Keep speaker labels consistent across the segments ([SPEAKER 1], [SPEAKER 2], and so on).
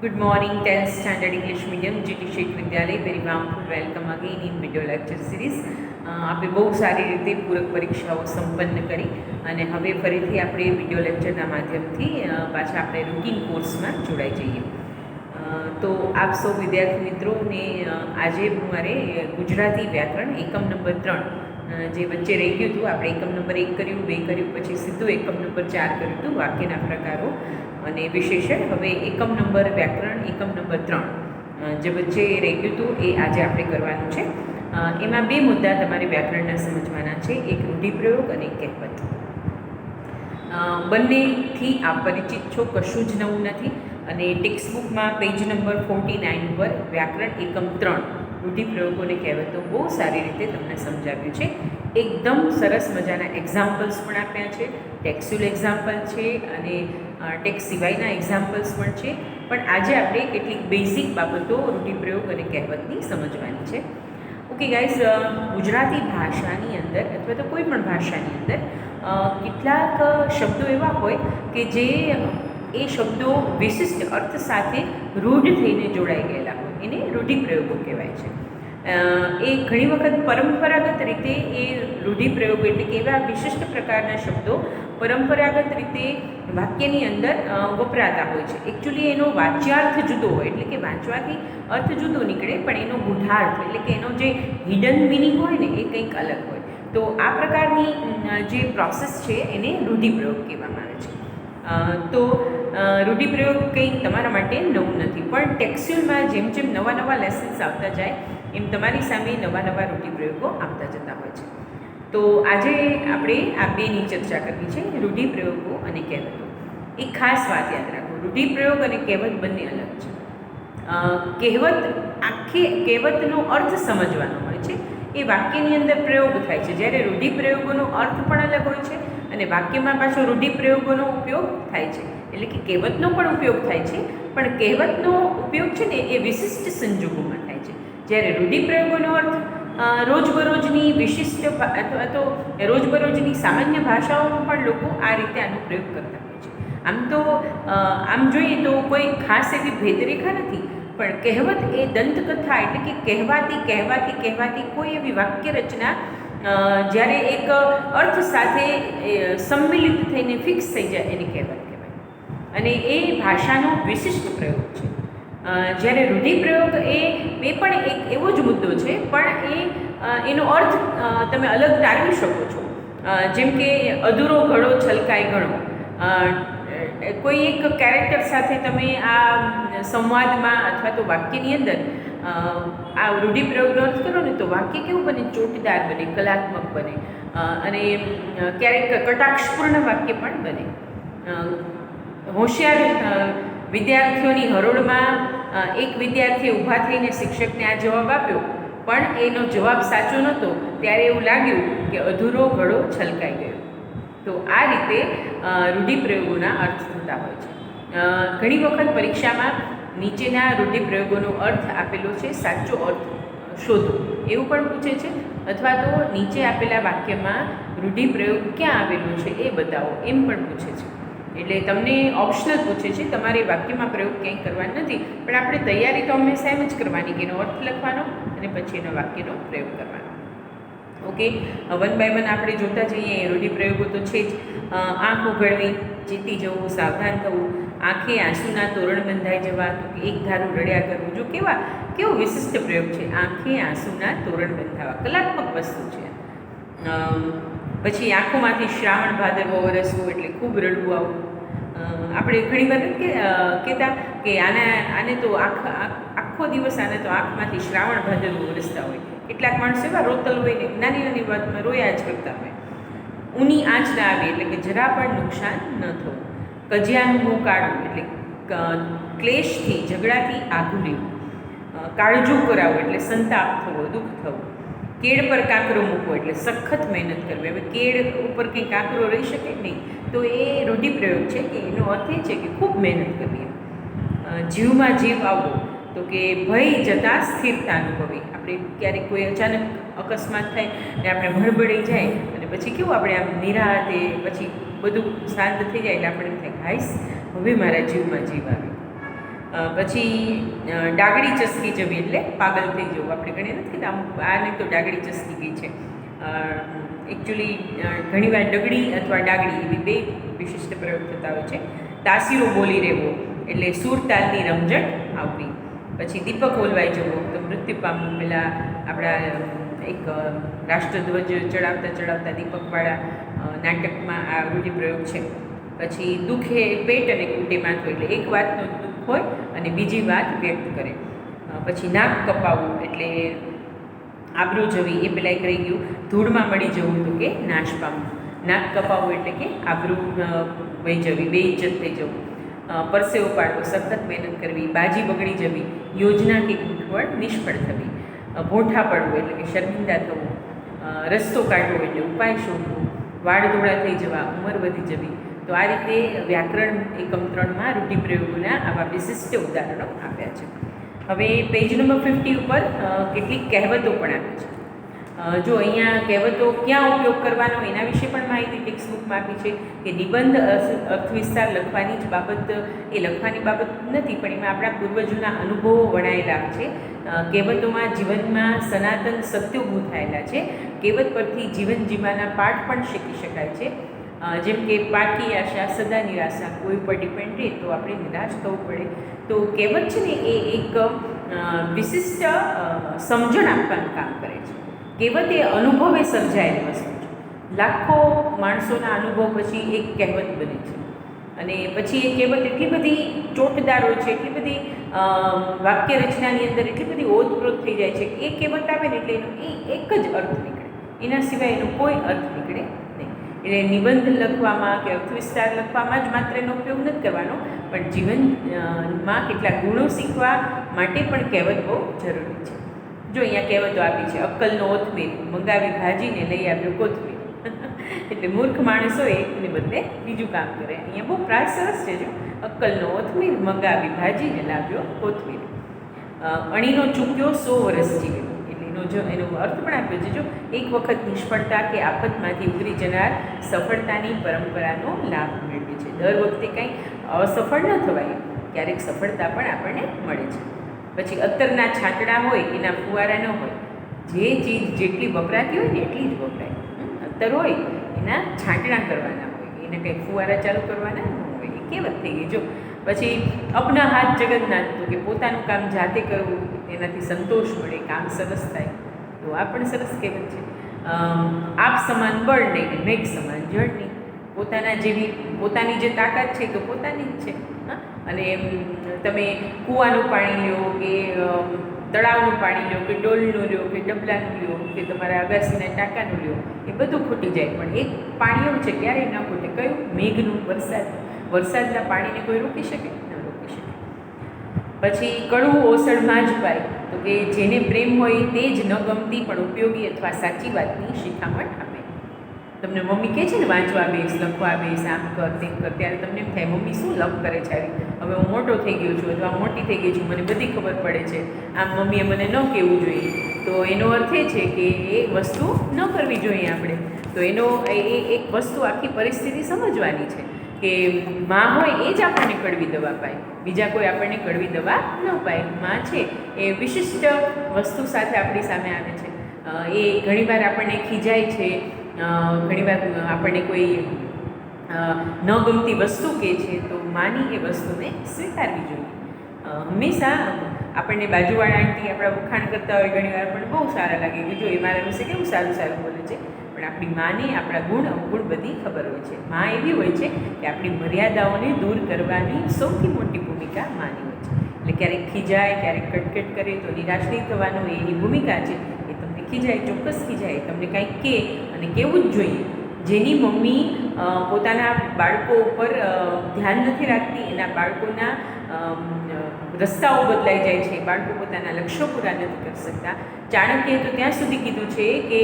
[SPEAKER 1] Good morning, 10th Standard English Medium, GT Sheikh Vidyalay. Very warmful welcome again in video lecture series. આપણે બહુ સારી રીતે પૂરક પરીક્ષાઓ સંપન્ન કરી અને હવે ફરીથી આપણે વિડીયો લેક્ચરના માધ્યમથી પાછા આપણે રૂટીન કોર્સમાં જોડાઈ જઈએ. તો આપ સૌ વિદ્યાર્થી મિત્રોને આજે મારે ગુજરાતી વ્યાકરણ એકમ નંબર 3 જે વચ્ચે રહી ગયું હતું, આપણે એકમ નંબર 1 કર્યું, 2 કર્યું, પછી સીધું એકમ નંબર 4 કર્યું હતું, વાક્યના પ્રકારો અને વિશેષણ. હવે એકમ નંબર વ્યાકરણ એકમ નંબર 3 જે વચ્ચે રહી ગયું હતું એ આજે આપણે કરવાનું છે. એમાં બે મુદ્દા તમારે વ્યાકરણના સમજવાના છે, એક રૂઢિપ્રયોગ અને એક કહેવત. બંનેથી આપ પરિચિત છો, કશું જ નવું નથી. અને ટેક્સ્ટબુકમાં પેજ નંબર 49 પર વ્યાકરણ એકમ 3 રૂઢિપ્રયોગોને કહેવતો બહુ સારી રીતે તમને સમજાવ્યું છે. એકદમ સરસ મજાના એક્ઝામ્પલ્સ પણ આપ્યા છે, ટેક્સ્ચ્યુઅલ એક્ઝામ્પલ છે અને ટેક્સ્ટ સિવાયના એક્ઝામ્પલ્સ પણ છે. પણ આજે આપણે કેટલીક બેઝિક બાબતો રૂઢિપ્રયોગ અને કહેવતની સમજવાની છે. ઓકે ગાઈઝ, ગુજરાતી ભાષાની અંદર અથવા તો કોઈ પણ ભાષાની અંદર કેટલાક શબ્દો એવા હોય કે જે એ શબ્દો વિશિષ્ટ અર્થ સાથે રૂઢ થઈને જોડાઈ ગયેલા હોય, એને રૂઢિપ્રયોગો કહેવાય છે. એ ઘણી વખત પરંપરાગત રીતે એ રૂઢિપ્રયોગો એટલે કે એવા વિશિષ્ટ પ્રકારના શબ્દો પરંપરાગત રીતે વાક્યની અંદર વપરાતા હોય છે. એકચ્યુઅલી એનો વાચ્યાર્થ જુદો હોય, એટલે કે વાંચવાથી અર્થ જુદો નીકળે, પણ એનો ગૂઢાર્થ એટલે કે એનો જે હિડન મિનિંગ હોય ને એ કંઈક અલગ હોય. તો આ પ્રકારની જે પ્રોસેસ છે એને રૂઢિપ્રયોગ કહેવામાં આવે છે. તો રૂઢિપ્રયોગ કંઈ તમારા માટે નવું નથી, પણ ટેક્સ્ચ્યુઅલમાં જેમ જેમ નવા નવા લેસન્સ આવતા જાય એમ તમારી સામે નવા નવા રૂઢિપ્રયોગો આવતા જતા હોય છે. તો આજે આપણે આ બેની ચર્ચા કરવી છે, રૂઢિપ્રયોગો અને કહેવતો. એક ખાસ વાત યાદ રાખો, રૂઢિપ્રયોગ અને કહેવત બંને અલગ છે. કહેવતનો અર્થ સમજવાનો હોય છે, એ વાક્યની અંદર પ્રયોગ થાય છે, જ્યારે રૂઢિપ્રયોગોનો અર્થ પણ અલગ હોય છે અને વાક્યમાં પાછો રૂઢિપ્રયોગોનો ઉપયોગ થાય છે. એટલે કે કહેવતનો પણ ઉપયોગ થાય છે, પણ કહેવતનો ઉપયોગ છે ને એ વિશિષ્ટ સંજોગોમાં થાય છે, જ્યારે રૂઢિપ્રયોગોનો અર્થ રોજબરોજની વિશિષ્ટ અથવા તો રોજબરોજની સામાન્ય ભાષાઓમાં પણ લોકો આ રીતે આનો પ્રયોગ કરતા હોય છે. આમ જોઈએ તો કોઈ ખાસ એવી ભેદરેખા નથી, પણ કહેવત એ દંતકથા એટલે કે કહેવાતી કોઈ એવી વાક્ય રચના જ્યારે એક અર્થ સાથે સંમિલિત થઈને ફિક્સ થઈ જાય એને કહેવત કહેવાય, અને એ ભાષાનો વિશિષ્ટ પ્રયોગ છે. જ્યારે રૂઢિપ્રયોગ એ પણ એક એવો જ મુદ્દો છે, પણ એનો અર્થ તમે અલગ તારવી શકો છો. જેમ કે અધૂરો ઘડો છલકાય ઘણો, કોઈ એક કેરેક્ટર સાથે તમે આ સંવાદમાં અથવા તો વાક્યની અંદર આ રૂઢિપ્રયોગનો અર્થ કરો ને તો વાક્ય કેવું બને, ચોટદાર બને, કલાત્મક બને અને ક્યારેક કટાક્ષપૂર્ણ વાક્ય પણ બને. હોશિયાર વિદ્યાર્થીઓની હરોળમાં એક વિદ્યાર્થીએ ઊભા થઈને શિક્ષકને આ જવાબ આપ્યો, પણ એનો જવાબ સાચો નહોતો, ત્યારે એવું લાગ્યું કે અધૂરો ઘડો છલકાઈ ગયો. તો આ રીતે રૂઢિપ્રયોગોના અર્થ થતા હોય છે. ઘણી વખત પરીક્ષામાં નીચેના રૂઢિપ્રયોગોનો અર્થ આપેલો છે, સાચો અર્થ શોધો એવું પણ પૂછે છે, અથવા તો નીચે આપેલા વાક્યમાં રૂઢિપ્રયોગ ક્યાં આવેલો છે એ બતાવો એમ પણ પૂછે છે. એટલે તમને ઓપ્શનલ પૂછે છે, તમારે વાક્યમાં પ્રયોગ ક્યાંય કરવાનો નથી, પણ આપણે તૈયારી તો હંમેશા એમ જ કરવાની કે એનો અર્થ લખવાનો અને પછી એના વાક્યનો પ્રયોગ કરવાનો. ઓકે, વન બાય વન આપણે જોતા જઈએ. રૂઢિપ્રયોગો તો છે જ. આંખ ઉઘડવી, ચેતી જવું, સાવધાન થવું, આંખે આંસુના તોરણ બંધાઈ જવા, તો કે એક ધારું રડ્યા કરવું. જો કેવો વિશિષ્ટ પ્રયોગ છે, આંખે આંસુના તોરણ બંધાવા, કલાત્મક વસ્તુ છે. પછી આંખોમાંથી શ્રાવણ ભાદરવો વરસવું એટલે ખૂબ રડવું આવું. આપણે ઘણી વાર કહેતા કે આને તો આખો દિવસ તો આંખમાંથી શ્રાવણ ભાદરવો વરસતા હોય. કેટલાક માણસો એવા રોતલ હોય ને નાની નાની વાતમાં રોયા જ કરતા હોય. ઊની આંચ ના આવે એટલે કે જરા પણ નુકસાન ન થવું. કજિયાનું મોં કાઢવું એટલે ક્લેશથી, ઝઘડાથી આઘું રહેવું. કાળજું કરાવવું એટલે સંતાપ થવો, દુઃખ થવું. કેળ પર કાંકરો મૂકવો એટલે સખત મહેનત કરવી. હવે કેળ ઉપર કંઈ કાંકરો રહી શકે નહીં, તો એ રૂઢિપ્રયોગ છે કે એનો અર્થ એ છે કે ખૂબ મહેનત કરવી. જીવમાં જીવ આવવો, તો કે ભય જતાં સ્થિરતા અનુભવી. આપણે ક્યારેક કોઈ અચાનક અકસ્માત થાય ને આપણે ભડબડી જાય અને પછી કેવું આપણે આમ નિરાતે પછી બધું શાંત થઈ જાય એટલે આપણે એમ થાય હાઈસ હવે મારા જીવમાં જીવ આવે. પછી ડાગડી ચસકી જવી એટલે પાગલ થઈ જવું. આપણે ઘણી નથી કહેતા અમુક આને તો ડાગડી ચસકી ગઈ છે. એકચ્યુઅલી ઘણીવાર ડગડી અથવા ડાગડી એવી બે વિશિષ્ટ પ્રયોગ થતા હોય છે. તાસીરો બોલી રહેવો એટલે સૂર તાલની રમઝટ આવવી. પછી દીપક ઓલવાઈ જવો તો મૃત્યુ પામવું. પેલા આપણા એક રાષ્ટ્રધ્વજ ચડાવતા દીપકવાળા નાટકમાં આ રૂઢિપ્રયોગ છે. પછી દુઃખે પેટ અને કૂટે માથું એટલે એક વાતનું દુઃખ હોય અને બીજી વાત વ્યક્ત કરે. પછી નાક કપાવવું એટલે આબરૂ જવી, એ પેલા એક રહી ગયું. ધૂળમાં મળી જવું તો કે નાશ પામવું. નાક કપાવવું એટલે કે આબરૂ વહી જવી, બેઇજ્જત થઈ જવું. પરસેવો પાડવો, સખત મહેનત કરવી. બાજી બગડી જવી, યોજના કે ગૂંઠવણ નિષ્ફળ થવી. ભોઠા પડવું એટલે કે શર્મિંદા થવું. રસ્તો કાઢવો એટલે ઉપાય શોધવો. વાળ ધોળા થઈ જવા, ઉંમર વધી જવી. તો આ રીતે વ્યાકરણ એકમ 3માં રૂઢિપ્રયોગોના આવા વિશિષ્ટ ઉદાહરણો આપ્યા છે. હવે પેજ નંબર 50 ઉપર કેટલીક કહેવતો પણ આપી છે. જો અહીંયા કહેવતો ક્યાં ઉપયોગ કરવાનો એના વિશે પણ માહિતી ટેક્સ્ટ બુકમાં આપી છે કે નિબંધ અર્થવિસ્તાર લખવાની જ બાબત, એ લખવાની બાબત નથી, પણ એમાં આપણા પૂર્વજોના અનુભવો વણાયેલા છે. કહેવતોમાં જીવનમાં સનાતન સત્યો ગૂંથાયેલા છે. કહેવત પરથી જીવન જીવવાના પાઠ પણ શીખી શકાય છે. જેમ કે પાકી આશા સદા નિરાશા, કોઈ પર ડિપેન્ડ રહે તો આપણે નિરાશ થવું પડે. તો કહેવત છે ને એ એક વિશિષ્ટ સમજણ આપવાનું કામ કરે છે. કહેવત એ અનુભવે સર્જાયેલી વસ્તુ છે. લાખો માણસોના અનુભવ પછી એક કહેવત બને છે અને પછી એ કહેવત એટલી બધી ચોટદાર હોય છે, એટલી બધી વાક્ય રચનાની અંદર એટલી બધી ઓતપ્રોત થઈ જાય છે કે એ કહેવત આવે ને એટલે એનો એ એક જ અર્થ નીકળે, એના સિવાય એનો કોઈ અર્થ નીકળે નહીં. એટલે નિબંધ લખવામાં કે અર્થવિસ્તાર લખવામાં જ માત્ર એનો ઉપયોગ નથી કરવાનો, પણ જીવનમાં કેટલાક ગુણો શીખવા માટે પણ કહેવત બહુ જરૂરી છે. જો અહીંયા કહેવતો આપી છે. અક્કલનો ઓથમીર, મંગાવી ભાજીને લઈ આવ્યો કોથમીર. એટલે મૂર્ખ માણસો એને બદલે બીજું કામ કરે. અહીંયા બહુ પ્રાસ સરસ છે. જો અક્કલનો ઓથમીર, મંગાવી ભાજીને લાવ્યો કોથમીર. અણીનો ચૂક્યો 100 વર્ષ જીવ્યો. એનો અર્થ પણ આપ્યો છે. જો એક વખત નિષ્ફળતા કે આફતમાંથી ઉતરી જનાર સફળતાની પરંપરાનો લાભ મેળવે છે. દર વખતે કંઈ અસફળ ન થવાય, ક્યારેક સફળતા પણ આપણને મળે છે. પછી અત્તરના છાંટડા હોય એના ફુવારા ન હોય. જે ચીજ જેટલી વપરાતી હોય ને એટલી જ વપરાય. અત્તર હોય એના છાંટણા કરવાના હોય, એને કંઈ ફુવારા ચાલુ કરવાના ન હોય. એ કહેવત થઈ ગઈ. જો પછી અપના હાથ જગન્નાથ, તો કે પોતાનું કામ જાતે કરવું એનાથી સંતોષ મળે, કામ સરસ થાય. તો આ પણ સરસ કહેવત છે. આપ સમાન બળ નહીં, મેઘ સમાન જળ નહીં. પોતાની જે તાકાત છે તો પોતાની જ છે. અને તમે કૂવાનું પાણી લો કે તળાવનું પાણી લો કે ડોલનું લો કે ડબલાનું લો કે તમારા અગાસીના ટાંકાનું લો, એ બધું ખૂટી જાય. પણ એક પાણી એવું છે ક્યારેય ન ખૂટે. કયું? મેઘનું, વરસાદના પાણીને કોઈ રોકી શકે? ન રોકી શકે. પછી કડવું ઓસળમાં જ પાય, તો કે જેને પ્રેમ હોય તે જ ન ગમતી પણ ઉપયોગી અથવા સાચી વાતની શિખામણ આપે. તમને મમ્મી કહે છે ને વાંચવા બેસ, લખવા બેસ, આમ કર તેમ કર, ત્યારે તમને એમ થાય મમ્મી શું લપ કરે છે આવી, હવે હું મોટો થઈ ગયો છું અથવા મોટી થઈ ગઈ છું, મને બધી ખબર પડે છે, આમ મમ્મીએ મને ન કહેવું જોઈએ. તો એનો અર્થ એ છે કે એ વસ્તુ ન કરવી જોઈએ આપણે. તો એનો એક વસ્તુ આખી પરિસ્થિતિ સમજવાની છે કે માં હોય એ જ આપણને કડવી દવા પાય, બીજા કોઈ આપણને કડવી દવા ન પાય. માં છે એ વિશિષ્ટ વસ્તુ સાથે આપણી સામે આવે છે. એ ઘણીવાર આપણને ખીજાય છે, ઘણીવાર આપણને કોઈ ન ગમતી વસ્તુ કહે છે, તો માની એ વસ્તુને સ્વીકારવી જોઈએ. હંમેશા આપણને બાજુવાળા આંટી આપણા વખાણ કરતા હોય, ઘણીવાર આપણને બહુ સારા લાગે કે જો એ મારા વિશે કેવું સારું સારું બોલે છે, પણ આપણી માને આપણા ગુણ અવગુણ બધી ખબર હોય છે. માં એવી હોય છે કે આપણી મર્યાદાઓને દૂર કરવાની સૌથી મોટી ભૂમિકા માની હોય છે. એટલે ક્યારેક ખીજાય, ક્યારેક કટકટ કરે તો નિરાશ નહીં થવાનું, એની ભૂમિકા છે. એ તમને ખીજાય, ચોક્કસ ખીજાય, તમને કાંઈક કહે અને કહેવું જ જોઈએ. જેની મમ્મી પોતાના બાળકો ઉપર ધ્યાન નથી રાખતી, એના બાળકોના રસ્તાઓ બદલાઈ જાય છે, બાળકો પોતાના લક્ષ્યો પૂરા નથી કરી શકતા. ચાણક્યએ તો ત્યાં સુધી કીધું છે કે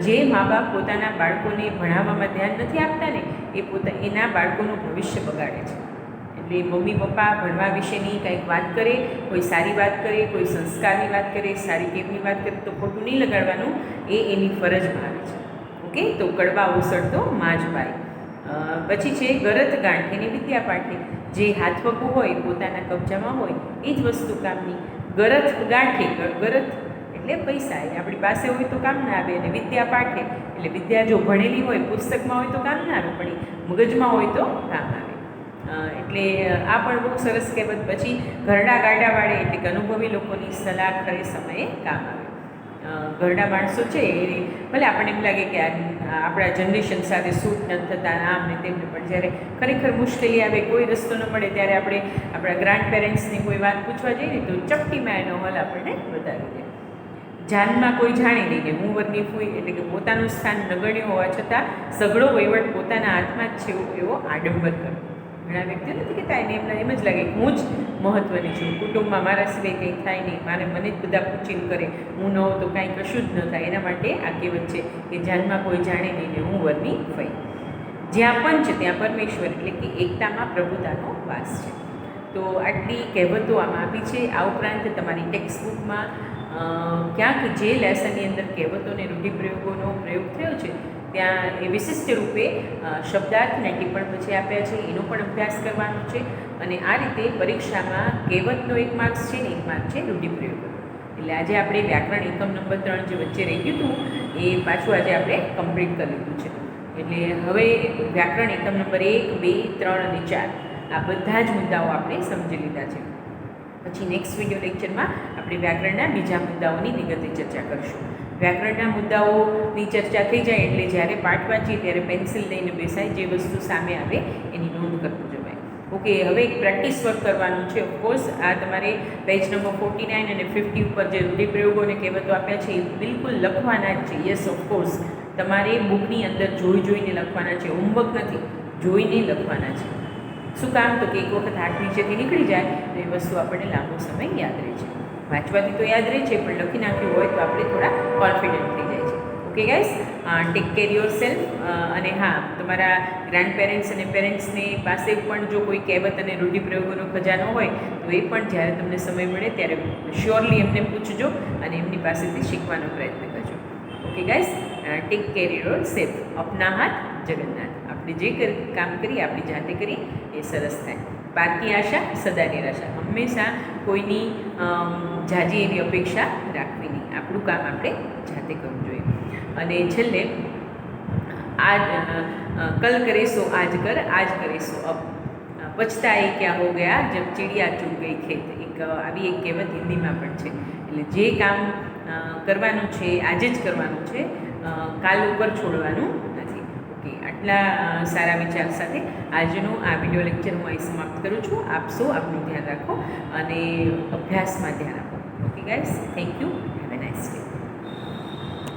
[SPEAKER 1] જે મા બાપ પોતાના બાળકોને ભણાવવામાં ધ્યાન નથી આપતા ને એ એના બાળકોનું ભવિષ્ય બગાડે છે. એટલે મમ્મી પપ્પા ભણવા વિશેની કંઈક વાત કરે, કોઈ સારી વાત કરે, કોઈ સંસ્કારની વાત કરે, સારી ટેવની વાત કરે, તો ખોટું નહીં લગાડવાનું, એ એની ફરજમાં આવે છે. ઓકે, તો કડવા ઓસળતો માં જ પાય. પછી છે ગરત ગાંઠ, એની વિદ્યા પાઠે. જે હાથવગું હોય પોતાના કબજામાં હોય એ જ વસ્તુ કામની. ગરજ ગાંઠે, ગરજ એટલે પૈસા, એ આપણી પાસે હોય તો કામ ના આવે, અને વિદ્યા પાઠે એટલે વિદ્યા જો ભણેલી હોય પુસ્તકમાં હોય તો કામ ના આવે, પણ એ મગજમાં હોય તો કામ આવે. એટલે આ પણ બહુ સરસ કહેવત. પછી ઘરડા ગાડા વાળે એટલે કે અનુભવી લોકોની સલાહ ખરે સમયે કામ આવે. ઘરડા માણસો છે એ ભલે આપણને એમ લાગે કે આપણા જનરેશન સાથે સૂટ ન થતા આમ ને તેમને, પણ જ્યારે ખરેખર મુશ્કેલી આવે, કોઈ રસ્તો ન મળે, ત્યારે આપણે આપણા ગ્રાન્ડ પેરેન્ટ્સની કોઈ વાત પૂછવા જઈએ ને તો ચપટીમાં એનો હલ આપણને બતાવી દે. જાનમાં કોઈ જાણે નહીં કે હું વરની ફૂઈ એટલે કે પોતાનું સ્થાન નગણ્ય હોવા છતાં સઘળો વહીવટ પોતાના હાથમાં જ છે એવો આડંબર કરો. ઘણા વ્યક્તિઓ નથી કહેતા, એને એમ જ લાગે કે હું જ મહત્ત્વની છું, કુટુંબમાં મારા સિવાય કંઈ થાય નહીં, મને જ બધા પૂછીને કરે, હું ન હોઉં તો કાંઈ કશું જ ન થાય. એના માટે આ કહેવત છે કે જાનમાં કોઈ જાણે નહીં ને હું વરની ફઈ. જ્યાં પણ છે ત્યાં પરમેશ્વર એટલે કે એકતામાં પ્રભુતાનો વાસ છે. તો આટલી કહેવતો આમાં આપી છે. આ ઉપરાંત તમારી ટેક્સ્ટ બુકમાં ક્યાંક જે લેસનની અંદર કહેવતો અને રૂઢિપ્રયોગોનો પ્રયોગ થયો છે ત્યાં એ વિશિષ્ટ રૂપે શબ્દાર્થ અને ટિપ્પણ પછી આપ્યા છે, એનો પણ અભ્યાસ કરવાનો છે. અને આ રીતે પરીક્ષામાં કહેવતનો 1 માર્ક્સ છે ને 1 માર્ક છે રૂઢિપ્રયોગો. એટલે આજે આપણે વ્યાકરણ એકમ નંબર 3 જે વચ્ચે રહી ગયું હતું એ પાછું આજે આપણે કમ્પ્લીટ કરી લીધું છે. એટલે હવે વ્યાકરણ એકમ નંબર 1, 2, 3 અને 4 આ બધા જ મુદ્દાઓ આપણે સમજી લીધા છે. પછી નેક્સ્ટ વિડીયો લેક્ચરમાં આપણે વ્યાકરણના બીજા મુદ્દાઓની વિગતે ચર્ચા કરીશું. વ્યાકરણના મુદ્દાઓની ચર્ચા થઈ જાય એટલે જ્યારે પાઠ વાંચીએ ત્યારે પેન્સિલ લઈને બેસાય, જે વસ્તુ સામે આવે એની નોંધ કરવું જવાય. ઓકે, હવે એક પ્રેક્ટિસ વર્ક કરવાનું છે. ઓફકોર્સ આ તમારે પેજ નંબર 49 અને 50 ઉપર જે રૂઢિપ્રયોગો અને કહેવતો આપ્યા છે એ બિલકુલ લખવાના જ છે. યસ, ઓફકોર્સ તમારે બુકની અંદર જોઈને લખવાના છે, હોમવર્ક નથી, જોઈને લખવાના છે. શું કામ? તો કે એક વખત હાથ નીચેથી નીકળી જાય તો એ વસ્તુ આપણને લાંબો સમય યાદ રહે છે. વાંચવાથી તો યાદ રહે છે, પણ લખી નાખ્યું હોય તો આપણે થોડા કોન્ફિડન્ટ થઈ જાય છે. Okay guys, take care your self. અને હા, તમારા ગ્રાન્ડ પેરેન્ટ્સ અને પેરેન્ટ્સની પાસે પણ જો કોઈ કહેવત અને રૂઢિપ્રયોગોનો ખજાનો હોય તો એ પણ જ્યારે તમને સમય મળે ત્યારે શ્યોરલી એમને પૂછજો અને એમની પાસેથી શીખવાનો પ્રયત્ન કરજો. Okay guys, take care your self. અપના હાથ જગન્નાથ. આપણે જે કામ કરીએ આપણી જાતે કરીએ એ સરસ થાય. પાકી આશા સદા નિરાશા. હંમેશા કોઈની જાજી એવી અપેક્ષા રાખવી નહીં. આપણું કામ આપણે જાતે કરવું જોઈએ. અને છેલ્લે આજ કલ કરે સો આજ કર, આજ કરે સો અબ, પછતા એ ક્યાં હો ગયા જબ ચીડિયા ચૂક ગઈ ખેત. એક આવી એક કહેવત હિન્દીમાં પણ છે. એટલે જે કામ કરવાનું છે આજે જ કરવાનું છે, કાલ ઉપર છોડવાનું નથી. ઓકે, આટલા સારા વિચાર સાથે આજનો આ વિડીયો લેક્ચર હું અહીં સમાપ્ત કરું છું. આપ સૌ આપનું ધ્યાન રાખો અને અભ્યાસમાં ધ્યાન આપો. Okay guys, thank you.